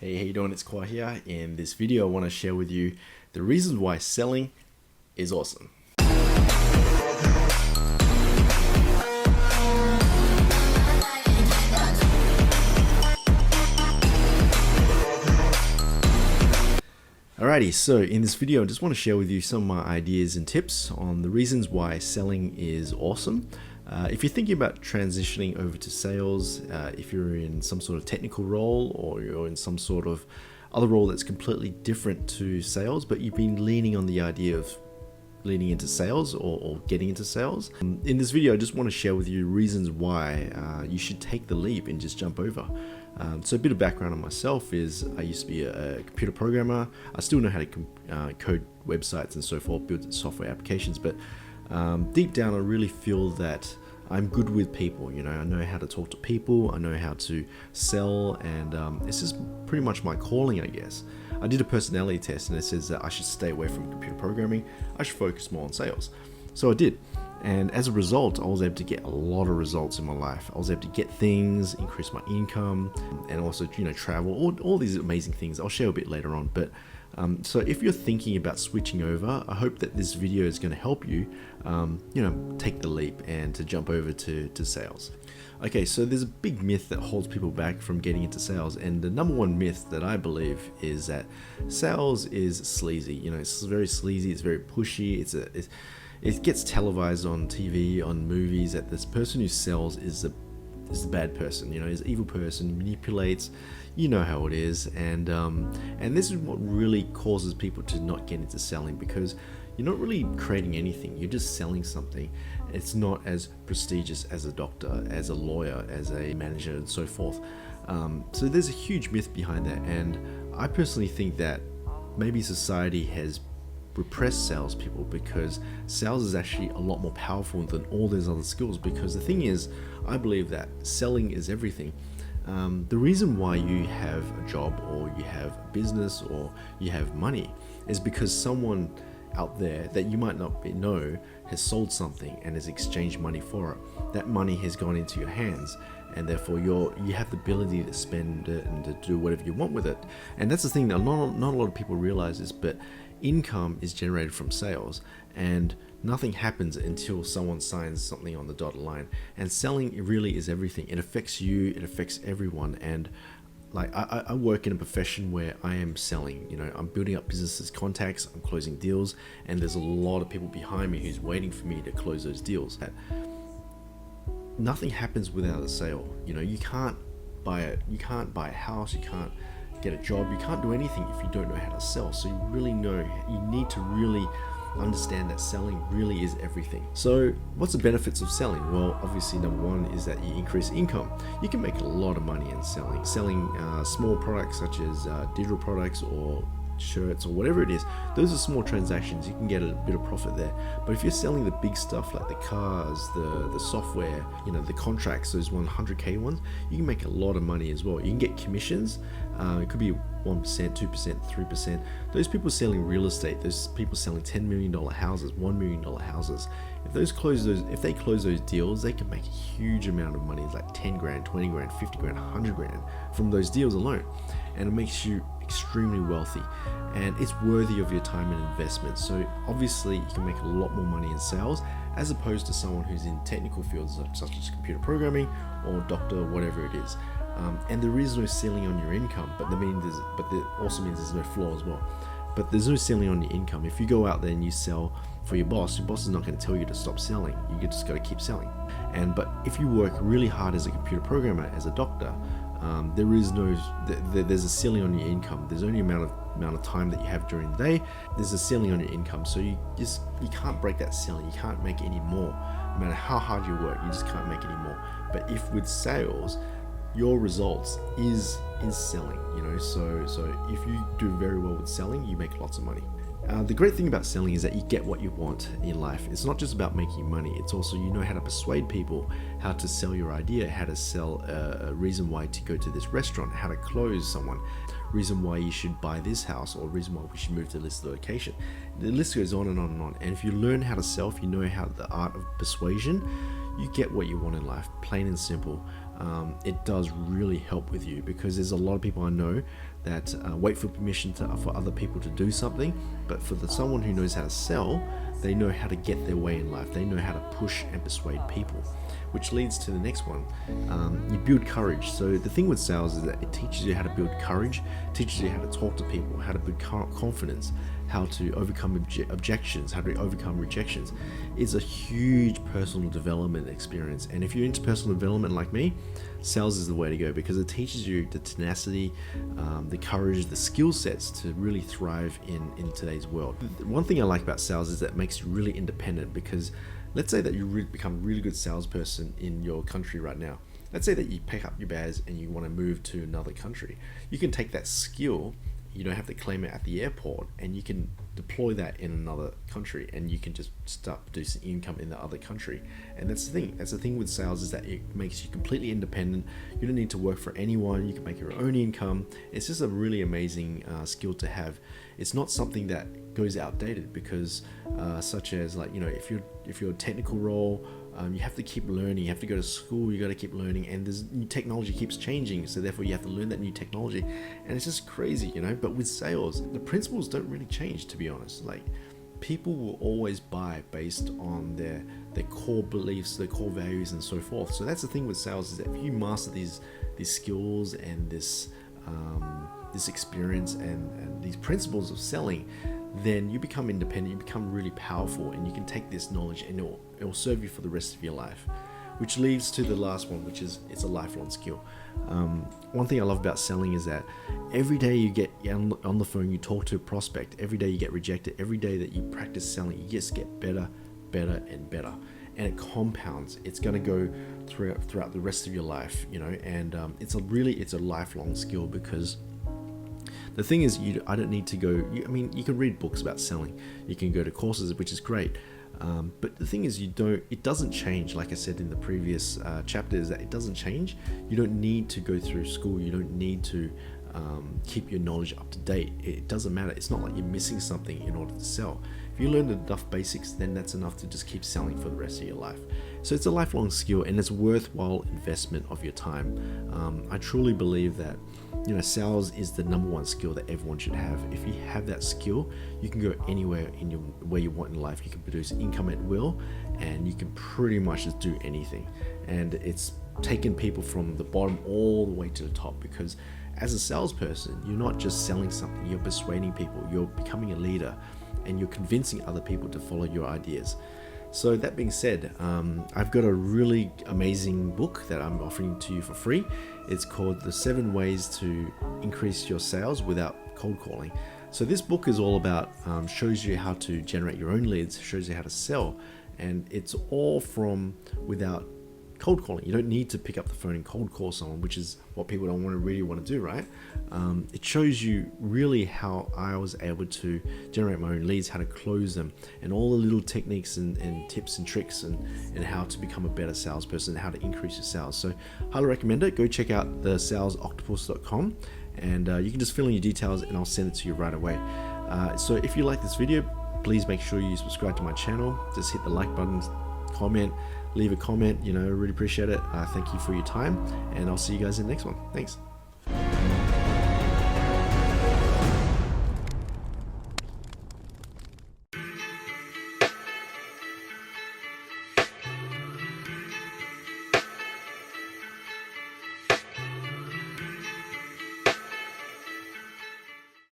Hey, how you doing? It's Khoa here. In this video, I want to share with you the reasons why selling is awesome. Alrighty, so in this video, I just want to share with you some of my ideas and tips on the reasons why selling is awesome. If you're thinking about transitioning over to sales, if you're in some sort of technical role or you're in some sort of other role that's completely different to sales, but you've been leaning on the idea of leaning into sales or getting into sales. In this video, I just want to share with you reasons why you should take the leap and just jump over. So a bit of background on myself is I used to be a computer programmer. I still know how to code websites and so forth, build software applications, but deep down I really feel that I'm good with people. You know, I know how to talk to people, I know how to sell, and it's just pretty much my calling, I guess. I did a personality test and it says that I should stay away from computer programming, I should focus more on sales. So I did. And as a result, I was able to get a lot of results in my life. I was able to get things, increase my income, and also, travel, all these amazing things. I'll share a bit later on. But so if you're thinking about switching over, I hope that this video is going to help you, take the leap and to jump over to sales. Okay, so there's a big myth that holds people back from getting into sales, and the number one myth that I believe is that sales is sleazy. It's very sleazy, it's very pushy, it gets televised on TV, on movies, that this person who sells is the bad person, is an evil person, manipulates, how it is, and this is what really causes people to not get into selling, because you're not really creating anything, you're just selling something. It's not as prestigious as a doctor, as a lawyer, as a manager, and so forth. So there's a huge myth behind that, and I personally think that maybe society has repressed salespeople, because sales is actually a lot more powerful than all those other skills. Because the thing is, I believe that selling is everything. The reason why you have a job or you have a business or you have money is because someone out there that you might not know has sold something and has exchanged money for it. That money has gone into your hands, and therefore you have the ability to spend it and to do whatever you want with it. And that's the thing that not a lot of people realize is, but income is generated from sales, and nothing happens until someone signs something on the dotted line. And selling really is everything. It affects you, it affects everyone. And like I work in a profession where I am selling, I'm building up businesses, contacts, I'm closing deals, and there's a lot of people behind me who's waiting for me to close those deals. Nothing happens without a sale. You can't buy a house, you can't get a job, you can't do anything if you don't know how to sell. So you need to really understand that selling really is everything. So what's the benefits of selling? Well, obviously number one is that you increase income. You can make a lot of money in selling small products such as digital products or shirts or whatever it is. Those are small transactions, you can get a bit of profit there. But if you're selling the big stuff like the cars, the software, the contracts, those 100k ones, you can make a lot of money as well. You can get commissions. It could be 1%, 2%, 3%. Those people selling real estate, those people selling $10 million houses, $1 million houses, if they close those deals, they can make a huge amount of money, like 10 grand, 20 grand, 50 grand, 100 grand from those deals alone. And it makes you extremely wealthy, and it's worthy of your time and investment. So obviously you can make a lot more money in sales as opposed to someone who's in technical fields such as computer programming or doctor, whatever it is. And there is no ceiling on your income, but that also means there's no floor as well. But there's no ceiling on your income. If you go out there and you sell for your boss is not going to tell you to stop selling. You just got to keep selling. But if you work really hard as a computer programmer, as a doctor, there's a ceiling on your income. There's only amount of time that you have during the day. There's a ceiling on your income, so you can't break that ceiling. You can't make any more. No matter how hard you work, you just can't make any more. But if with sales, your results is selling, so if you do very well with selling, you make lots of money. The great thing about selling is that you get what you want in life. It's not just about making money, it's also how to persuade people, how to sell your idea, how to sell a reason why to go to this restaurant, how to close someone, reason why you should buy this house, or reason why we should move to this location. The list goes on and on and on. And if you learn how to sell, if you know how the art of persuasion, you get what you want in life, plain and simple. it does really help with you, because there's a lot of people I know that wait for permission for other people to do something, but for someone who knows how to sell, they know how to get their way in life. They know how to push and persuade people, which leads to the next one. You build courage. So the thing with sales is that it teaches you how to build courage, teaches you how to talk to people, how to build confidence, how to overcome objections, how to overcome rejections. It's a huge personal development experience. And if you're into personal development like me, sales is the way to go, because it teaches you the tenacity, the courage, the skill sets to really thrive in today's world. One thing I like about sales is that it makes you really independent, because let's say that you become a really good salesperson in your country right now. Let's say that you pick up your bags and you want to move to another country. You can take that skill, you don't have to claim it at the airport, and you can deploy that in another country, and you can just start producing income in the other country. And that's the thing with sales, is that it makes you completely independent. You don't need to work for anyone. You can make your own income. It's just a really amazing skill to have. It's not something that goes outdated, because such as, like, if you're a technical role, you have to keep learning. You have to go to school. You got to keep learning, and there's new technology keeps changing, so therefore you have to learn that new technology, and it's just crazy, But with sales, the principles don't really change, to be honest. Like, people will always buy based on their core beliefs, their core values, and so forth. So that's the thing with sales, is that if you master these skills and this experience and these principles of selling, then you become independent, you become really powerful, and you can take this knowledge and it will serve you for the rest of your life. Which leads to the last one, which is it's a lifelong skill. One thing I love about selling is that every day you get on the phone, you talk to a prospect, every day you get rejected, every day that you practice selling, you just get better, and better. And it compounds. It's going to go throughout the rest of your life, and it's a lifelong skill, because the thing is, I don't need to go. You can read books about selling. You can go to courses, which is great. But the thing is, it doesn't change. Like I said in the previous chapters, that it doesn't change. You don't need to go through school. You don't need to keep your knowledge up to date. It doesn't matter. It's not like you're missing something in order to sell. If you learn enough basics, then that's enough to just keep selling for the rest of your life. So it's a lifelong skill, and it's a worthwhile investment of your time. I truly believe that sales is the number one skill that everyone should have. If you have that skill, you can go anywhere where you want in life. You can produce income at will, and you can pretty much just do anything. And it's taken people from the bottom all the way to the top, because as a salesperson, you're not just selling something, you're persuading people, you're becoming a leader, and you're convincing other people to follow your ideas. So that being said, I've got a really amazing book that I'm offering to you for free. It's called The 7 Ways to Increase Your Sales Without Cold Calling. So this book is all about, shows you how to generate your own leads, shows you how to sell, and it's all from without cold calling. You don't need to pick up the phone and cold call someone, which is what people don't really want to do, right? It shows you really how I was able to generate my own leads, how to close them, and all the little techniques and tips and tricks and how to become a better salesperson, how to increase your sales. So highly recommend it. Go check out the salesoctopus.com, and you can just fill in your details and I'll send it to you right away. So if you like this video, please make sure you subscribe to my channel. Just hit the like button, comment, leave a comment. I really appreciate it. Thank you for your time, and I'll see you guys in the next one. Thanks.